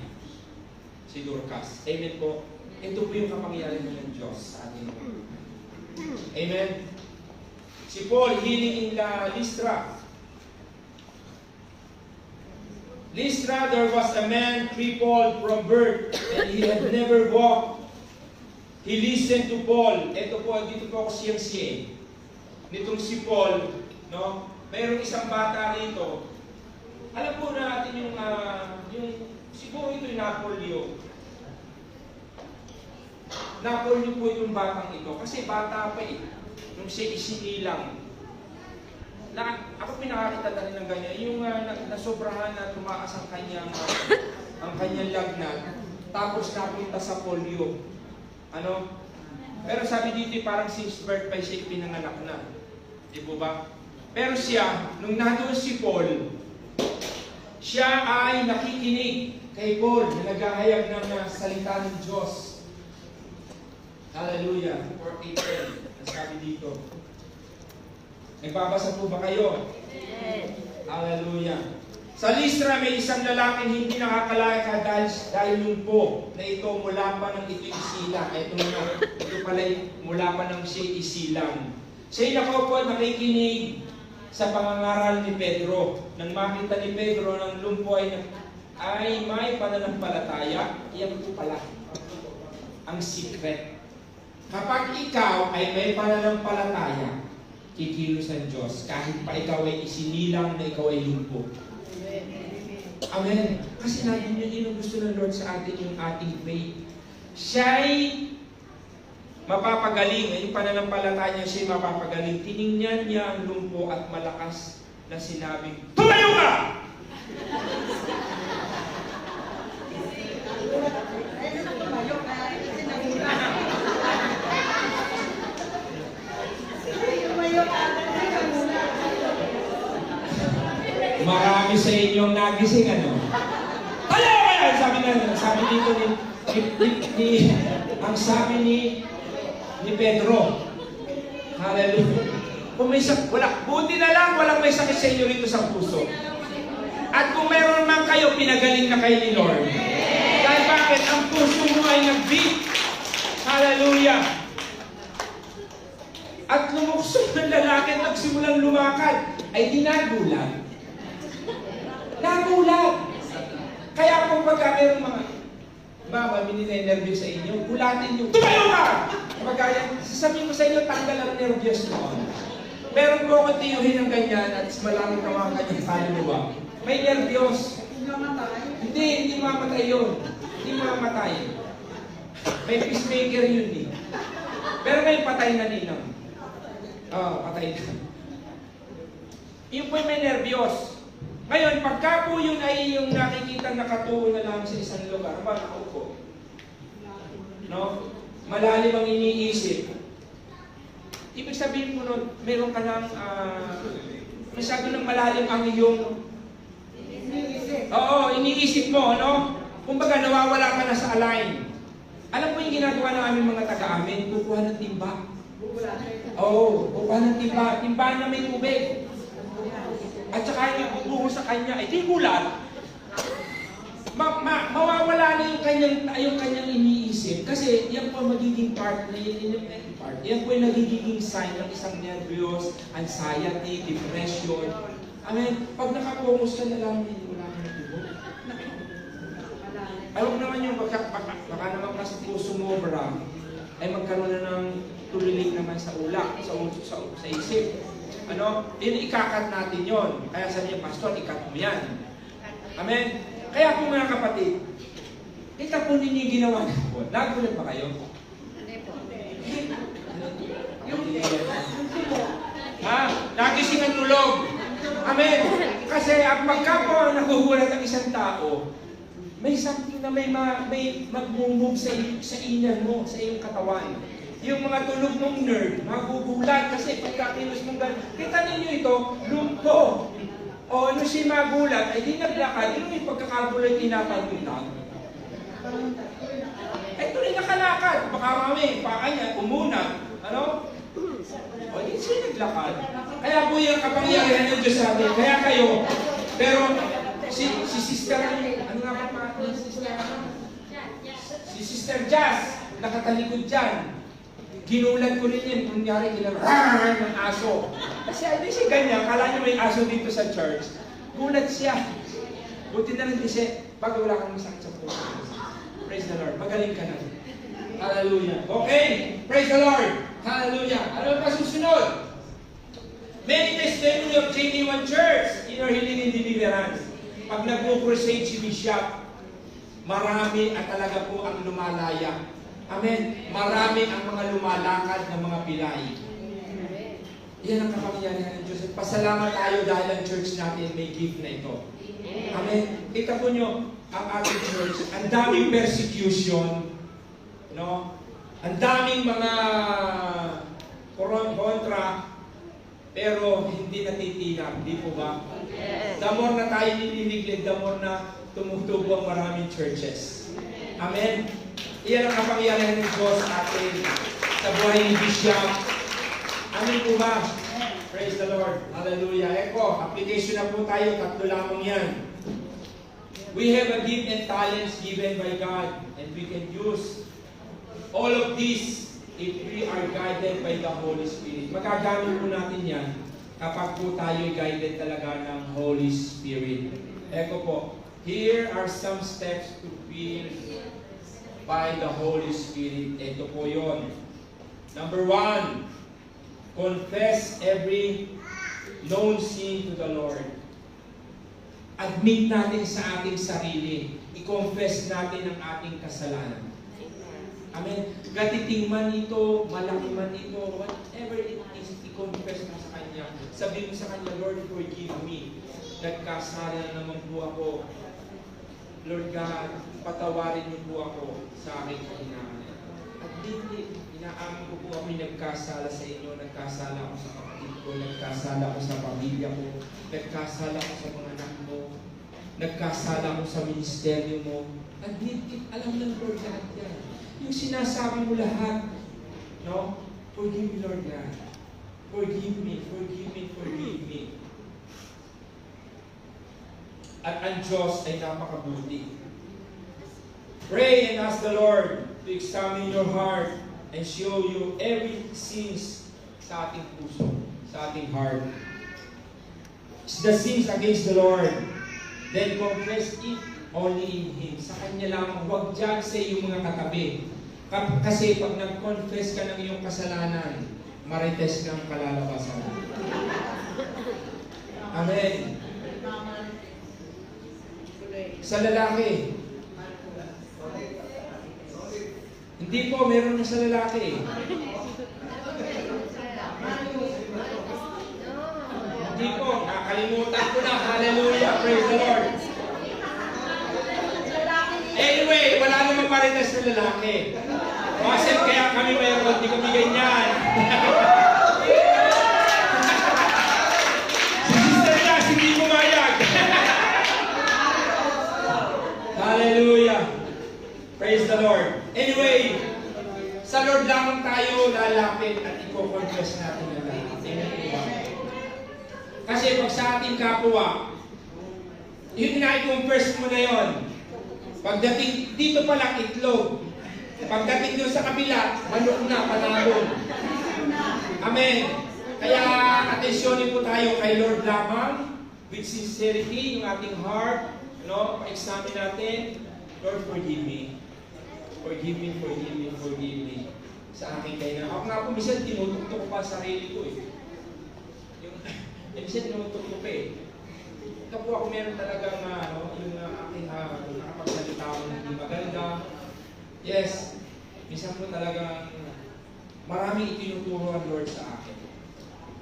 si Dorcas. Amen po. Ito po yung kapangyarihan ng Diyos sa atin. Amen. Si Paul, healing in Lystra. Lystra, there was a man crippled from birth and he had never walked. He listened to Paul. Ito po, dito po ako siyang-siye. Nitong si Paul, no? Mayroong isang bata rito. Alam po natin yung siguro ito yung Napoleon. Napoleon po itong batang ito. Kasi bata pa eh. Nung siya isinilang. Ako pinakakita na rin ng ganyan. Yung nasobrahan na tumaas ang kanyang lagnat. Tapos napunta sa polio. Ano? Pero sabi dito parang since birth pa siya pinanganak na. Di po ba? Pero siya, nung nandun si Paul, siya ay nakikinig kay Paul na naghahayag ng salita ng Diyos. Hallelujah. 4:8. Ang sabi dito. Nagbabasa po ba kayo? Yes. Hallelujah. Sa Lystra may isang lalaking hindi nakakalakad dahil lumpo na ito mula pa ng ito isilang. Ito pala mula pa ng siya isilang. Siya'y nakaupo at nakikinig sa pangangaral ni Pedro. Nang makita ni Pedro ng lumpo ay may pananampalataya, iyan po pala ang secret. Kapag ikaw ay may pananampalataya, kikilos ang Diyos. Kahit pa ikaw ay isinilang na ikaw ay lumpo. Amen. Kasi natin yun yung gusto ng Lord sa atin, yung ating faith. Siya'y mapapagaling. Yung pananampalataya niya, siya'y mapapagaling. Tiningnan niya ang lumpo at malakas na sinabing, tumayo ka! Marami sa inyong nagising, ano? Hello! Sabi dito ang sabi ni Pedro. Hallelujah. Kung may buti na lang walang may sakit sa inyo rito sa puso. At kung meron man kayo, pinagaling na kayo ni Lord. Dahil bakit? Ang puso mo ay nag-beat. Hallelujah. At lumukso ng lalaki at nagsimulang lumakad, ay dinagulat. Nagulat. Kaya kung pagka mayroong mga mama, mininervyo sa inyo, gulatin nyo, tumayo ka! Pagkaya, sasabihin ko sa inyo, tanggal ang nervyos noon. Meron po akong tiyuhin ng ganyan at malamang na mga kanyang kaluluwa. May nervyos. Hindi mamatay yun. Hindi mamatay. May peacemaker yun eh. Pero may patay na ninang. Patay na. Yung po may nervyos. Ngayon, pagka po yun ay yung nakikita nakatuon na lang sa isang lugar, ba, nakaupo? No? Malalim ang iniisip. Ibig sabihin mo nun, meron ka ng, masyado ng malalim ang iyong, iniisip mo, no? Kumbaga, nawawala ka na sa align. Alam mo yung ginagawa ng aming mga taga-amin? Kukuha ng timba. Kukuha ng timba. Timba na may tubig. At saka yung bubuho sa kanya, di gulat. Mawawala na yung kanyang iniisip. Kasi yan po magiging part na yan po yung nagiging sign ng isang nervyos, anxiety, depression. Amen. Pag nakapokus ka na lang, hindi wala ka ng tubo. Ayaw naman yung baka naman kasi po sumobra, ay magkaroon na ng tuliling naman sa ulak, sa isip. Ikakat natin yon. Kaya sabi niya, Pastor, ikat mo yan. Amen. Kaya po mga kapatid, kita po ninyo yung ginawa niyo po. Nagulat ba kayo? Nagising ang tulog. Amen. Kasi pagka po nagugulat ang isang tao, may something na may mag-move sa inner mo, sa iyong katawan. Yung mga tulog mong nerve, magugulat kasi pagkakilos mong gano'n. Kita ninyo ito, lumpo. Si magulat, ay di naglakad, yung pagkakagulat tinataguntag. Ay tuloy nakalakad, baka mami, paka niya, umunag. Di siya naglakad. Kaya po yung kapangyarihan ng Diyos sabi, kaya kayo, pero si Sister, si Sister Jazz, nakatalikod dyan. Ginulat ko rin yan, kunyari ginagawa ng aso. Kasi hindi siya ganyan, kala niya may aso dito sa church. Gulat siya. Buti na lang din siya, pag wala kang masakit sa puso. Praise the Lord, magaling ka na. Hallelujah. Okay, praise the Lord. Hallelujah. Ano pa susunod? Many testimony of genuine church in our healing and deliverance. Pag nag-crusade si Bishop, marami at talaga po ang lumalaya. Amen. Marami ang mga lumalakad ng mga pilay. Yan ang kapangyarihan ng Diyos. Pasalamat tayo dahil ang church natin may gift na ito. Amen. Kita po nyo, ang ating church, ang daming persecution, no? Ang daming mga kontra, pero hindi natitinag. Di po ba? The more na tayo nililiglig, the more na tumutubo ang maraming churches. Amen. Iyan ang kapangyarihan ng Diyos sa atin sa buhay ni Bishop. Amen po ba? Praise the Lord. Hallelujah. Eko, application na po tayo. 3 lamang yan. We have a gift and talents given by God, and we can use all of this if we are guided by the Holy Spirit. Magagamit po natin yan kapag po tayo guided talaga ng Holy Spirit. Eko po, here are some steps to be by the Holy Spirit. Ito po yun. Number 1, confess every known sin to the Lord. Admit natin sa ating sarili. I-confess natin ang ating kasalanan. Amen. Gatiting man ito, malaki man ito, whatever it is, i-confess mo sa Kanya. Sabihin mo sa Kanya, Lord, forgive me. Nagkasala na naman po ako. Lord God, patawarin niyo po ako sa aking kahinaan. At hindi, inaamin ko po ako nagkasala sa inyo, nagkasala ako sa kapatid ko, nagkasala ako sa pamilya ko, nagkasala ako sa mga anak mo, nagkasala ako sa ministeryo mo. Admit it, alam ng Lord lahat yan. Yung sinasabi mo lahat, no? Forgive me, Lord God. Forgive me, forgive me, forgive me. At ang Diyos ay napakabuti. Pray and ask the Lord to examine your heart and show you every sins sa ating puso, sa ating heart. It's the sins against the Lord. Then confess it only in Him. Sa Kanya lamang, huwag dyan sa iyong mga katabi. Kasi pag nag-confess ka ng iyong kasalanan, marites kang kalalabasan. Amen. Sa lalaki. Hindi po, meron na sa lalaki. Nakalimutan ko na. Hallelujah. Praise the Lord. Anyway, wala namang marites na lalaki. Kasi kaya kami mayroon, hindi kami ganyan. Si Sister Jazz, hindi pumayag. Hallelujah. Praise the Lord. Anyway, sa Lord lamang tayo lalapit at i-confess natin ang lahat. Amen. Kasi pag sa ating kapwa, yun na i-confess mo na yun. Pagdating dito pa lang itlog. Pagdating doon sa kabila, manok na, panalon. Amen. Kaya atensyonin po tayo kay Lord lamang with sincerity, yung ating heart. Pa-examine natin. Lord, forgive me. Forgive me, forgive me, forgive me. Sa aking kainan. Ako nga po, minsan tinutuktok ko pa sarili ko eh. Minsan tinutuktok ko pa eh. Ito po ako meron talagang yung aking nakapagsalita ko na hindi maganda. Yes, minsan po talagang maraming itinuturo ang Lord sa akin.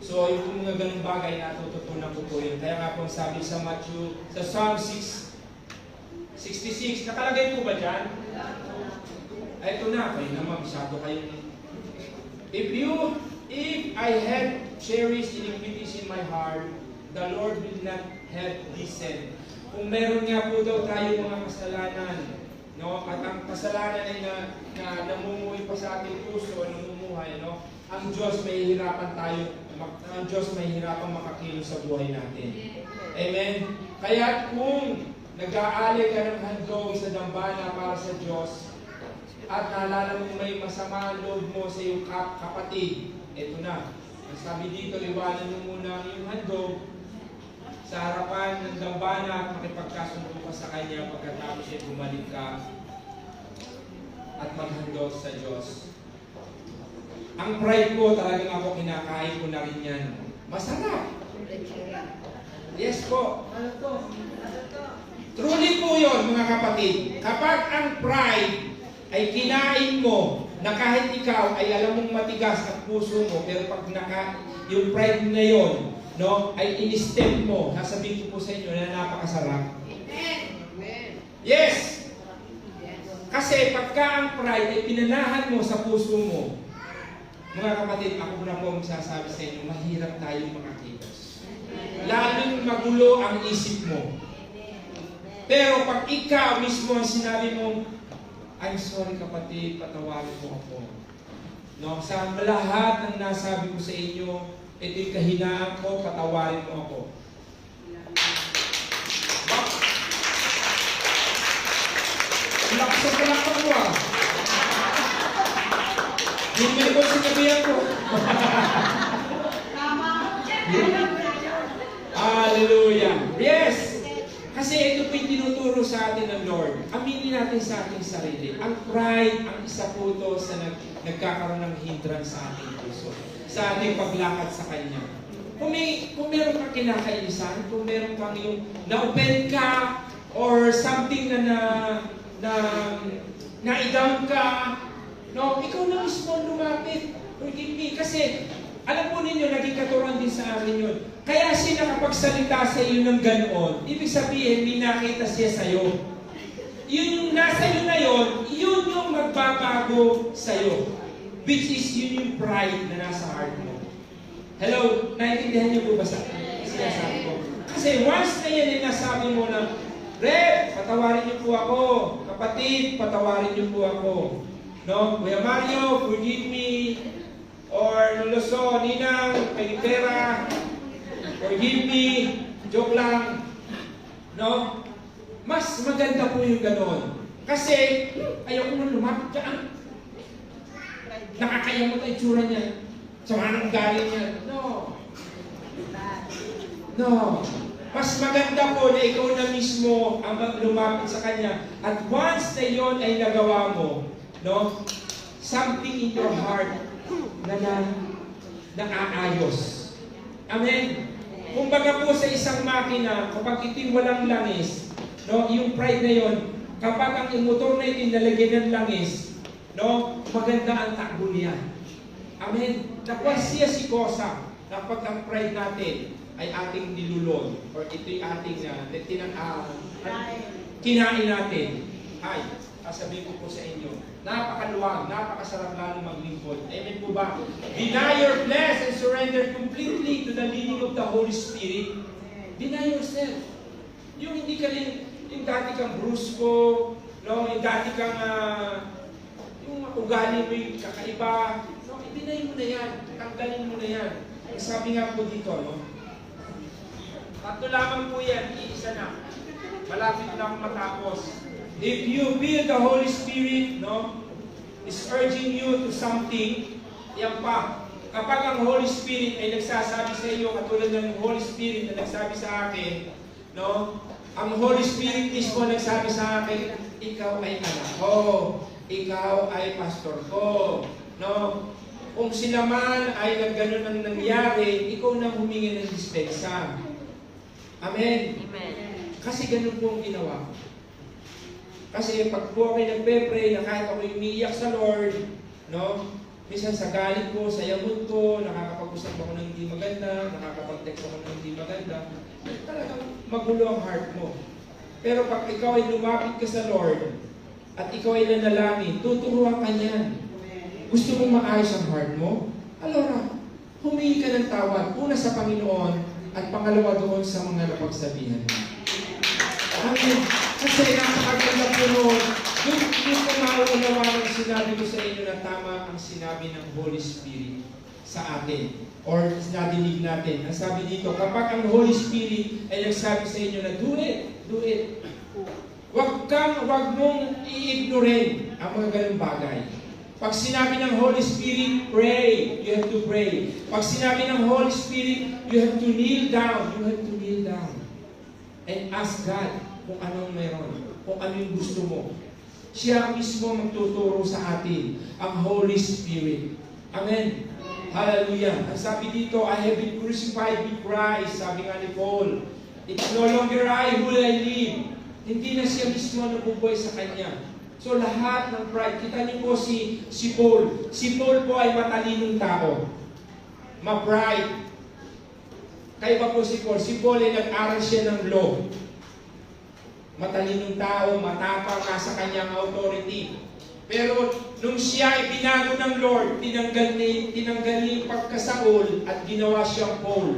So, yung mga ganung bagay na tututunan ko po yun. Kaya nga po sabi sa Matthew, sa Psalm 66, nakalagay po ba dyan? Ay, ito na, kayo naman, masyado kayong... If I had cherished iniquities in my heart, the Lord will not have listened. Kung meron nga po daw tayo mga kasalanan, at ang kasalanan ay na namumuhay pa sa ating puso, namumuhay, ang Diyos may hirapan tayo, ang Diyos may hirapan makakilos sa buhay natin. Amen? Kaya kung nag-aalay ka ng handog sa dambana para sa Diyos, at naalala mo may masama loob mo sa iyong kapatid, ito na. Sabi dito, iwanan mo muna ang iyong handog sa harapan ng dambana at makipagkasundo ka sa Kanya pagkatapos ay bumalik ka at maghandog sa Diyos. Ang pride ko, talagang ako kinakain ko na rin yan. Masarap. Yes po. Truly po yun, mga kapatid. Kapag ang pride ay kinain mo, na kahit ikaw ay alam mong matigas ang puso mo, pero pag yung pride na yun, ay in-step mo, nasabihin ko po sa inyo na napakasarap. Yes! Kasi pagka ang pride ay pinanahan mo sa puso mo, mga kapatid, ako na po magsasabi sa inyo, mahirap tayong makakilos. Lalong magulo ang isip mo. Pero pag ikaw mismo ang sinabi mo, I'm sorry kapatid, patawarin mo ako. Sa lahat ng nasabi ko sa inyo, ito'y kahinaan ko, patawarin mo ako. Lakas ang palakpak mo ah. Hindi ko sinabihan ko. Hallelujah. Yes! Kasi ito po yung tinuturo sa atin ng Lord. Aminin natin sa ating sarili. Ang pride, ang isa po ito sa nagkakaroon ng hindrance sa ating puso. Sa ating paglakad sa Kanya. Kung meron kang kinakainisan, kung meron kang yung na-open ka, or something na-down ka, ikaw na mismo lumapit. Forgive me. Kasi, alam po ninyo, naging katuruan din sa akin yun. Kaya siya nakapagsalita sa iyo ng ganoon, ibig sabihin, may nakita siya sa iyo. Yun yung nasa iyo na yun yung magbabago sa iyo. Which is yun yung pride na nasa heart mo. Hello? Naintindihan niyo po ba sa sinasabi ko? Kasi once na yan yung nasabi mo na, Rep, patawarin niyo po ako. Kapatid, patawarin niyo po ako. Kuya Mario, forgive me. Or Loloso, Ninang, Pelipera, forgive me, joke lang. Mas maganda po yung gano'n. Kasi, ayaw ko nang lumapit dyan. Nakakaya mo tayo itsura niya. Sama ng galing niya. No. Mas maganda po na ikaw na mismo ang lumapit sa Kanya. At once na yon ay nagawa mo, something in your heart na aayos. Amen? Kumbaga po sa isang makina, kapag ito'y walang langis, yung pride na yon, kapag ang motor na ito'y nalagyan ng langis, maganda ang takbo niya. Amen? Nakuha siya si Kosa, kapag ang pride natin ay ating nilulod or ito'y ating kinain natin. Ay, sasabihin ko po sa inyo, napakaluwag, napakasarap lalo maglingkod. Amen po ba? Deny your flesh and surrender completely to the leading of the Holy Spirit. Deny yourself. Yung hindi ka yung dati kang brusko, no? Yung dati kang yung ugali mo yung kakaiba, no? I-deny mo na yan, tanggalin mo na yan. Sabi nga po dito, no? Tatlo lamang po yan, iisa na. Malapit na akong matapos. If you feel the Holy Spirit, no, is urging you to something, yan pa. Kapag ang Holy Spirit ay nagsasabi sa iyo, katulad ng Holy Spirit na nagsabi sa akin, no, ang Holy Spirit mismo nagsabi sa akin, ikaw ay anak ko, ikaw ay pastor ko, no. Kung sila man ay nagganon ang nangyari, ikaw na humingi ng dispensa. Amen. Amen. Kasi ganun po ang ginawa ko. Kasi pag po ako'y nagpe-pray na kahit ako'y umiiyak sa Lord, no? Minsan sa galit ko, sa yamot ko, nakakapag-usap ako ng hindi maganda, nakakapag-text ako ng hindi maganda, talagang magulo ang heart mo. Pero pag ikaw ay lumapit ka sa Lord, at ikaw ay nanalangin, tuturuan ka niyan. Gusto mong maayos ang heart mo? Alora, humingi ka ng tawad, una sa Panginoon, at pangalawa doon sa mga napagsabihan mo. Amen. Kasi napakaganda po noon, doon ko mauunawa ng sinabi ko sa inyo na tama ang sinabi ng Holy Spirit sa atin. Or nadinig natin. Ang sabi dito, kapag ang Holy Spirit ay nagsabi sa inyo na do it. Huwag mong i-ignore ang mga ganung bagay. Pag sinabi ng Holy Spirit, pray. You have to pray. Pag sinabi ng Holy Spirit, you have to kneel down. You have to kneel down. And ask God kung anong meron, kung ano yung gusto mo. Siya mismo magtuturo sa atin, ang Holy Spirit. Amen. Hallelujah. Ang sabi dito, I have been crucified with Christ, sabi nga ni Paul. It's no longer I who I live. Hindi na siya mismo nabubuhay sa Kanya. So lahat ng pride, kita niyo po si Paul. Si Paul po ay matalinong tao. Ma-pride. Kaya ba po si Paul? Si Paul ay nag-aral siya ng law. Matalinong tao, matapang nasa kanyang authority. Pero nung siya ay binago ng Lord, tinanggal niya yung pagkasaol at ginawa siyang Paul.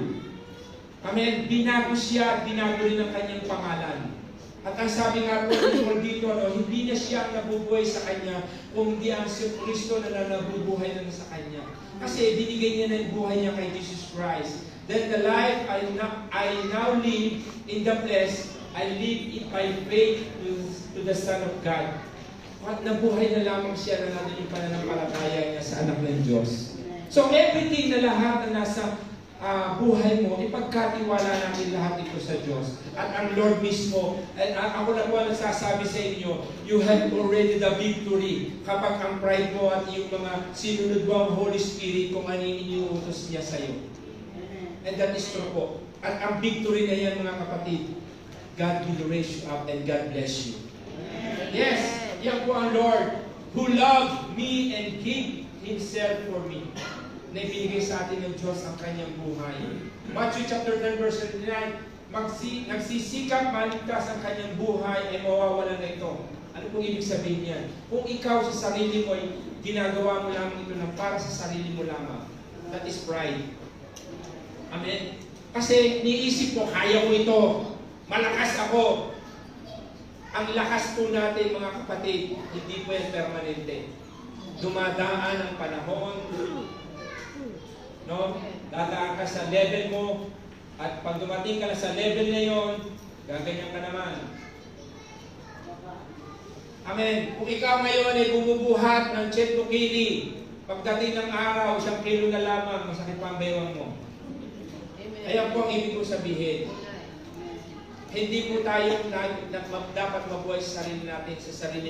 Amen? Binago siya at binago rin ang kanyang pangalan. At ang sabi nga po dito, hindi na siya ang nabubuhay sa kanya, kung di ang si Kristo na nabubuhay na sa kanya. Kasi binigay niya na yung buhay niya kay Jesus Christ. Then the life I now live in the flesh, I live it by faith to the Son of God. At nabuhay na lamang siya na natin yung pananampalataya niya sa anak ng Diyos. So everything na lahat na nasa buhay mo, ipagkatiwala natin lahat ito sa Diyos. At ang Lord mismo, ako na po ang nagsasabi sa inyo, you have already the victory. Kapag ang pride mo at yung mga sinunod mo ang Holy Spirit kung ano yung iniuutos niya sa iyo. And that is true po. At ang victory na yan mga kapatid, God will raise you up and God bless you. Yes, yan po ang Lord who loved me and gave Himself for me. Na ibinigay sa atin ng Diyos ang kanyang buhay. Matthew chapter 10 verse 39, nagsisikap maligtas ang kanyang buhay ay mawawala na ito. Ano pong ibig sabihin niyan? Kung ikaw sa sarili mo ay ginagawa mo lamang ito ng para sa sarili mo lamang, that is pride. Amen? Kasi niisip ko, kaya ko ito. Malakas ako. Ang lakas po natin mga kapatid, hindi po yan permanente. Dumadaan ang panahon, no? Dadaan ka sa level mo, at pag dumating ka na sa level na yon, gaganyan ka naman. Amen. Kung ikaw ngayon ay bumubuhat ng 100 kili, pagdating ng araw, 1 kilo na lamang, masakit pa ang baywang mo. Ayan po ang ibig ko sabihin. Hindi po tayo dapat mabuhay sa sarili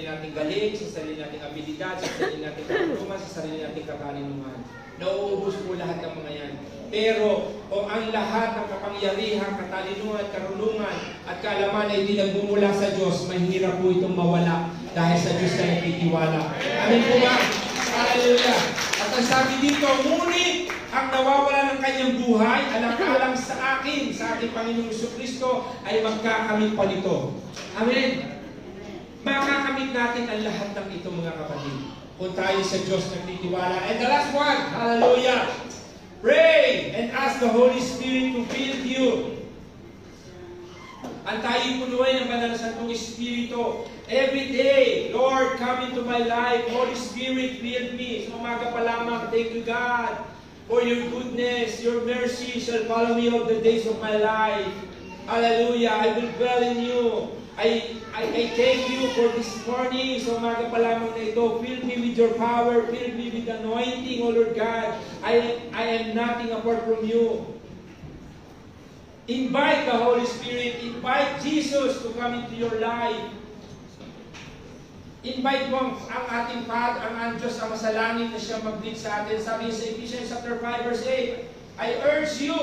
nating galing, sa sarili nating abilidad, sa sarili nating karuman, sa sarili nating katalinuhan. Nauubos po lahat ng mga yan. Pero kung ang lahat ng kapangyarihan, katalinuhan, karunungan at kaalaman ay hindi nagbumula sa Diyos, mahirap po itong mawala dahil sa Diyos na nagtitiwala. Amin po ba? Hallelujah! At ang sabi dito, ngunit ang nawawala ng kanyang buhay, alang-alang sa akin, sa ating Panginoong Jesucristo, ay magkakamit pa nito. Amen. Makakamit natin ang lahat ng ito, mga kapatid. Kung tayo sa Diyos nagtitiwala. And the last one, hallelujah. Pray and ask the Holy Spirit to fill you. Ang tayo punuin ng Banal na Santong Espiritu. Every day, Lord, come into my life. Holy Spirit, fill me. Sa umaga pa lamang, thank you, God, for your goodness, your mercy shall follow me all the days of my life. Hallelujah. I will dwell in you. I thank you for this morning. Sa umaga pa lamang na ito, fill me with your power, fill me with anointing, O Lord God. I am nothing apart from you. Invite the Holy Spirit, invite Jesus to come into your life. Invite mo ang ating Father, ang Diyos sa masalangin na siya mag-lead sa atin. Sabi sa Ephesians chapter 5 verse 8, I urge you,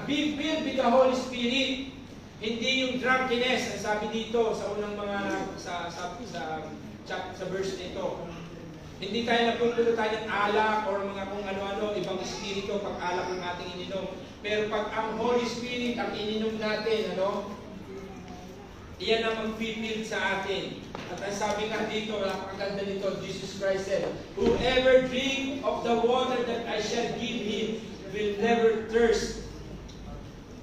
be filled with the Holy Spirit. Hindi yung drunkenness, ang sabi dito sa unang mga sa verse nito. Hindi tayo nagpupuno tayo ng alak or mga kung ano-ano, ibang espiritu pag alak ang ating ininom. Pero pag ang Holy Spirit ang ininom natin, iyan ang mag-fill sa atin. At ang sabi nga dito, napakaganda nito, Jesus Christ said, whoever drink of the water that I shall give him will never thirst.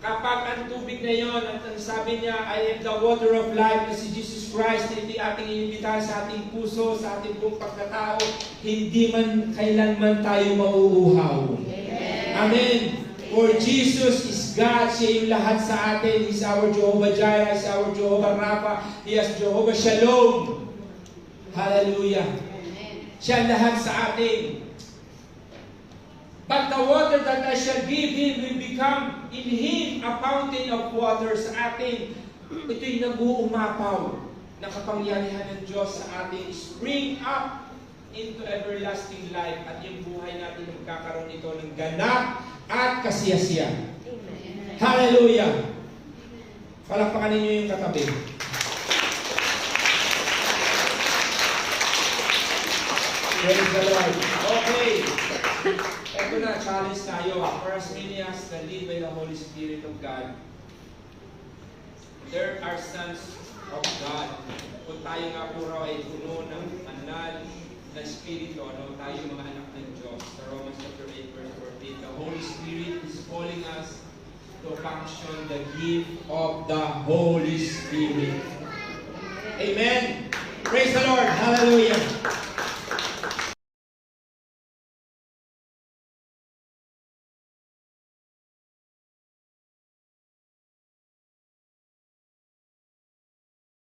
Kapag ang tubig na yon, at ang sabi niya, I am the water of life, na si Jesus Christ, hindi ating inimbitahan sa ating puso, sa ating buong pagkatao, hindi man kailanman tayo mauuhaw. Amen. Amen. For Jesus is God, siya yung lahat sa atin. He's our Jehovah Jireh, He's our Jehovah Rapha, He is Jehovah Shalom. Hallelujah. Siya lahat sa atin. But the water that I shall give him will become in him a fountain of water sa atin. Ito'y nag-uumapaw na kapangyarihan ng Diyos sa atin. Spring up into everlasting life. At yung buhay natin magkakaroon ito ng ganap at kasiyasiyan. Hallelujah! Palakpakan ninyo yung katabi. Praise the Lord. Okay. Ito na, challenge tayo. For as many as that lead by the Holy Spirit of God, there are sons of God. Kung tayo nga puro ay puno ng anal na Espiritu, tayo mga anak ng Diyos. Sa Romans chapter 8 verse 14, the Holy Spirit is calling us to function the gift of the Holy Spirit. Amen. Praise the Lord. Hallelujah.